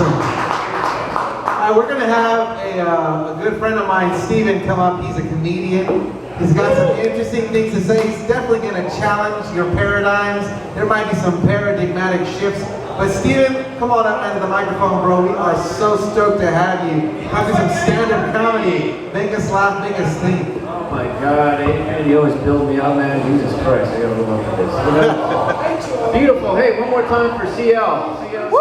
Awesome. We're going to have a good friend of mine, Steven, come up. He's a comedian. He's got some interesting things to say. He's definitely going to challenge your paradigms. There might be some paradigmatic shifts. But Steven, come on up onto the microphone, bro. We are so stoked to have you. Come do some stand-up comedy. Make us laugh, make us think. Oh my God, you always build me up, man. Jesus Christ, I gotta look at this. Beautiful. Hey, one more time for CL. Woo!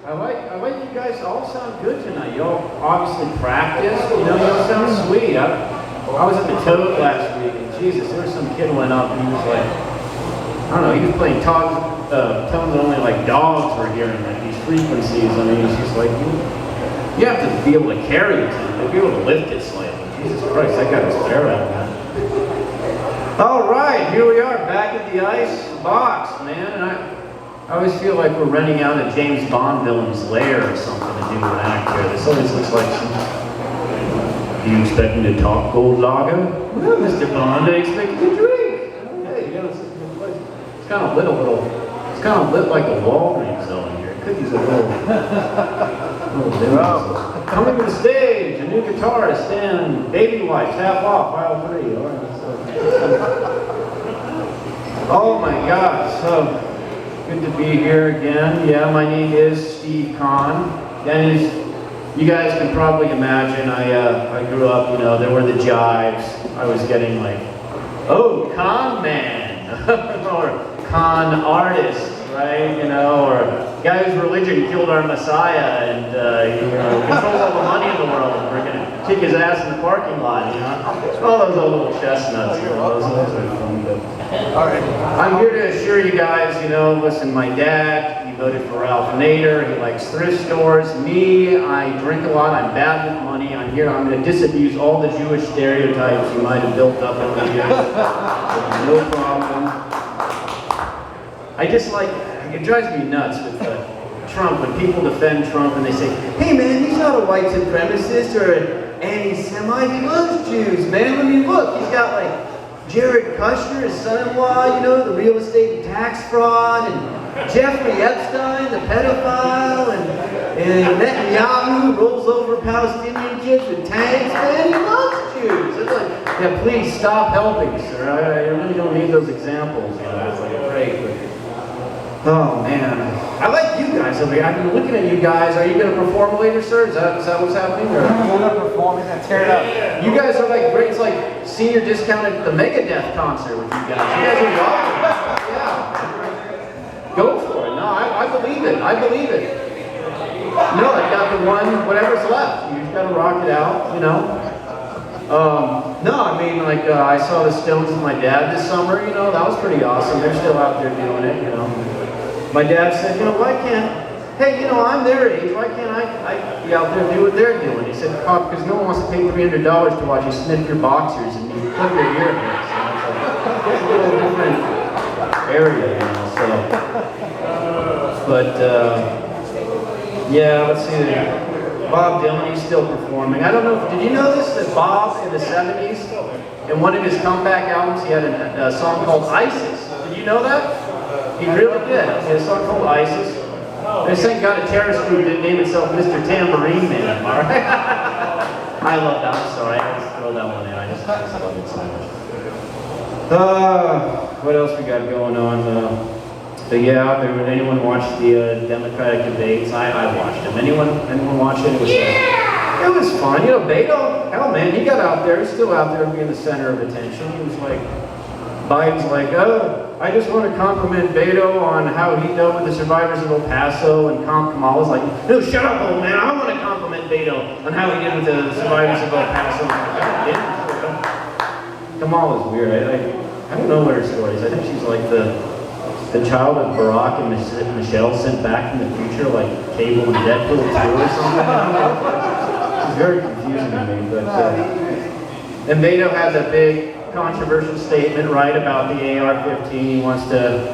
I like you guys all sound good tonight. You all obviously practiced. You all sound sweet. I was at the Toad last week, and Jesus, there was some kid went up and he was like, I don't know, he was playing tones that only like dogs were hearing, like these frequencies. I mean, it's just like, you have to be able to carry it, to be able to lift it slightly. Jesus Christ, that guy was terrible, man. All right, here we are, back at the ice box, man. And I always feel like we're renting out a James Bond villain's lair or something to do an act here. This always looks like some... Do you expect me to talk, Gold Lager? Well, Mr. Bond, I expect you to drink. Okay, you know, it's kind of lit like a Walgreens zone here. It could use a little coming to the stage, a new guitarist and baby wipes, half off, aisle 3. All right, oh my God, so good to be here again. Yeah, my name is Steve Conn. And as you guys can probably imagine, I grew up, you know, there were the jives. I was getting like, oh, con man, or con artist, right? You know, or guy whose religion killed our Messiah and controls all the money in the world. And we're gonna kick his ass in the parking lot, you know? All those old little chestnuts, you know, those are fun. But all right. I'm here to assure you guys, you know, listen, my dad, he voted for Ralph Nader, he likes thrift stores. Me, I drink a lot, I'm bad with money. I'm here, I'm going to disabuse all the Jewish stereotypes you might have built up over the years. No problem. I just like, it drives me nuts with Trump, when people defend Trump and they say, hey man, he's not a white supremacist or an anti-Semite, he loves Jews, man. I mean, look, he's got like Jared Kushner, his son-in-law, you know, the real estate and tax fraud, and Jeffrey Epstein, the pedophile, and Netanyahu rolls over Palestinian kids with tanks, man, he loves Jews. It's like, yeah, please stop helping, sir. I really don't need those examples, you know, it's like great, but oh man, I like you guys over here. I've been looking at you guys. Are you going to perform later, sir? Is that what's happening? Or? We're not performing, tear it up. You guys are like great. It's like senior discount at the Megadeth concert with you guys. You guys are awesome. Yeah. Go for it. No, I believe it. I believe it. No, I got the one, whatever's left. You just got to rock it out, you know. No, I mean, like, I saw the Stones with my dad this summer, you know, that was pretty awesome. They're still out there doing it, you know. My dad said, you know, why can't, hey, you know, I'm their age, why can't I be out there and do what they're doing? He said, Pop, because no one wants to pay $300 to watch you sniff your boxers and you clip your ear hairs. So it's a little different area, you know, so. But, yeah, let's see. Bob Dylan, he's still performing. I don't know, did you know this, that Bob in the 70s, in one of his comeback albums, he had a song called Isis. Did you know that? He really did. He had a song called Isis. This thing got a terrorist group that named itself Mr. Tambourine Man. All right? I love that. I'm sorry. I just throw that one in. I just love it so much. What else we got going on? But yeah, did anyone watch the Democratic debates? I watched them. Anyone watch it? It was fun. You know, Beto, hell man, he got out there. He's still out there being the center of attention. He was like, Biden's like, oh, I just want to compliment Beto on how he dealt with the survivors of El Paso, and Kamala's like, no, shut up, old man. I want to compliment Beto on how he did with the survivors of El Paso. Kamala's weird. I don't know what her story is. I think she's like the child of Barack and Michelle sent back from the future, like Cable and Deadpool 2 or something. It's very confusing to me. But and Beto has a big controversial statement, right, about the AR-15. He wants to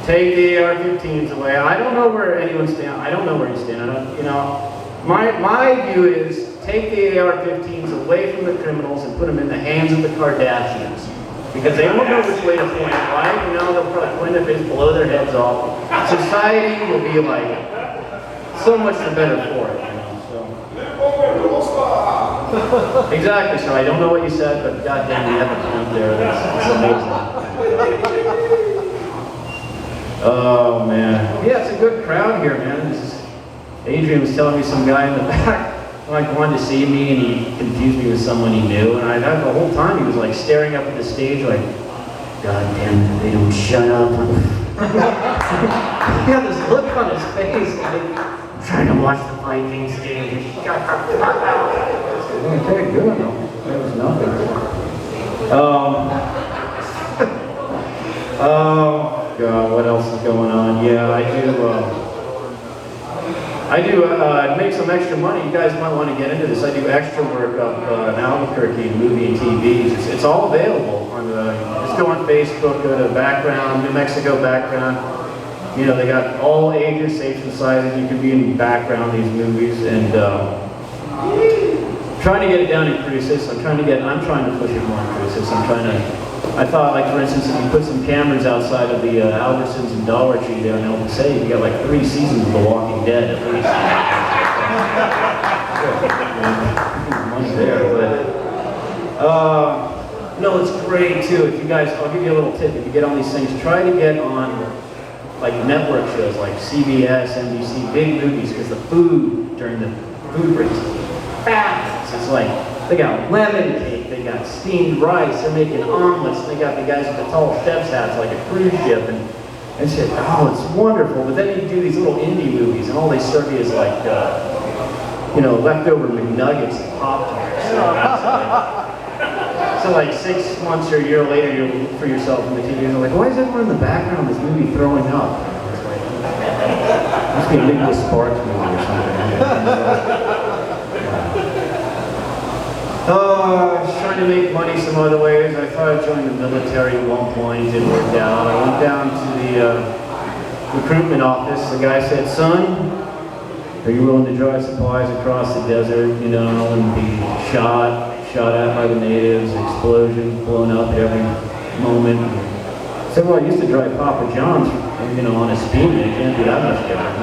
take the AR-15s away. I don't know where anyone stands. I don't know where you stand. You know, my view is take the AR-15s away from the criminals and put them in the hands of the Kardashians. Because they won't know which way to point, right? You know, they'll probably point their face, blow their heads off. Society will be like so much the better for it, you know. So. Exactly. So I don't know what you said, but goddamn, you have a point there. That's amazing. Oh man, yeah, it's a good crowd here, man. Adrian was telling me some guy in the back like wanted to see me, and he confused me with someone he knew, and the whole time he was like staring up at the stage, like, God damn it, they don't shut up. He had this look on his face, like, I'm trying to watch the Vikings game. Shut up. Okay, good. No, that was nothing. Oh God, what else is going on? Yeah, I do make some extra money. You guys might want to get into this. I do extra work up in Albuquerque, movie and TV. It's all available on just go on Facebook, go to background, New Mexico background. You know, they got all ages, shapes and sizes. You can be in the background of these movies, and trying to get it down in Cruces. I'm trying to push it more in Cruces. I thought, like, for instance, if you put some cameras outside of the Albertsons and Dollar Tree there in El Paso, you got like 3 seasons of The Walking Dead at least. Money there, but no, it's great too. If you guys, I'll give you a little tip. If you get on these things, try to get on like network shows like CBS, NBC, big movies, because the food during the food breaks is fast. It's like they got lemon cake, they got steamed rice, they're making omelets, they got the guys with the tall chef's hats like a cruise ship, and shit, oh, it's wonderful. But then you do these little indie movies, and all they serve you is like, you know, leftover McNuggets and Pop-Tarts. So like 6 months or a year later, you look for yourself in the TV, and you're like, why is everyone in the background of this movie throwing up? It's like, must be a Nicholas Sparks movie or something. I was trying to make money some other ways. I thought I'd join the military at one point. It didn't work out. I went down to the recruitment office. The guy said, son, are you willing to drive supplies across the desert, you know, and be shot at by the natives, explosions, blown up every moment? I said, well, I used to drive Papa John's, you know, on a Speedway. It can't be that much different.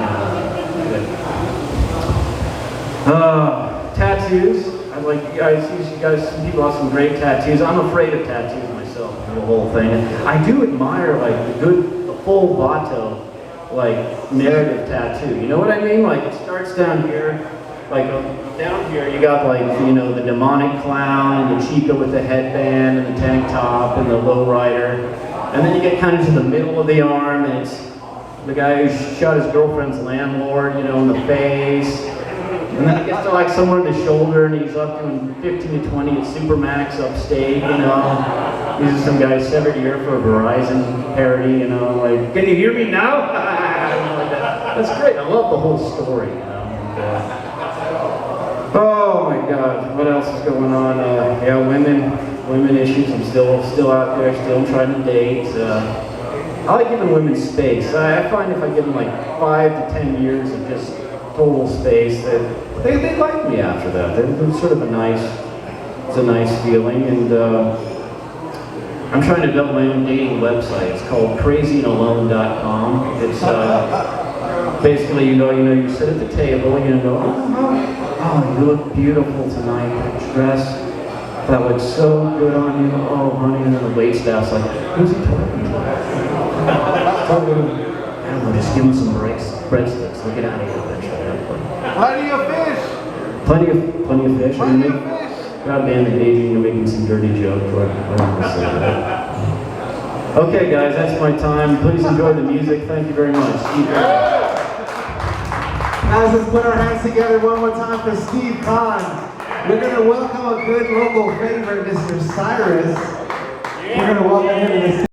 Tattoos. I like you guys, some people have some great tattoos. I'm afraid of tattoos myself, the whole thing. I do admire like the full Vato, like narrative tattoo. You know what I mean? Like it starts down here, like down here you got like, you know, the demonic clown and the chica with the headband and the tank top and the lowrider. And then you get kind of to the middle of the arm, and it's the guy who shot his girlfriend's landlord, you know, in the face. And then it gets to like somewhere in the shoulder, and he's up doing 15 to 20 at Supermax upstate, you know. These are some guys severed ear for a Verizon parody, you know, like, can you hear me now? Like that. That's great. I love the whole story, you know. And, oh my God, what else is going on? Yeah, women issues. I'm still out there, still trying to date. I like giving women space. I find if I give them like 5 to 10 years of just total space, that they like me after that. They're sort of it's a nice feeling, and I'm trying to develop my own dating website. It's called crazyandalone.com. It's basically, you you sit at the table, you go, oh, you look beautiful tonight, that dress, that looks so good on you, oh honey, and then the waitstaff's like, who's he talking to? I don't know, just give him some breadsticks, look it out of here, bitch. Plenty of fish. Plenty of fish. Plenty of fish. God damn it, Adrian, you're making some dirty jokes. I don't want to say that. Okay, guys, that's my time. Please enjoy the music. Thank you very much. Steve. Guys, let's put our hands together one more time for Steve Conn. We're going to welcome a good local favorite, Mr. Cyrus. We're going to welcome him to the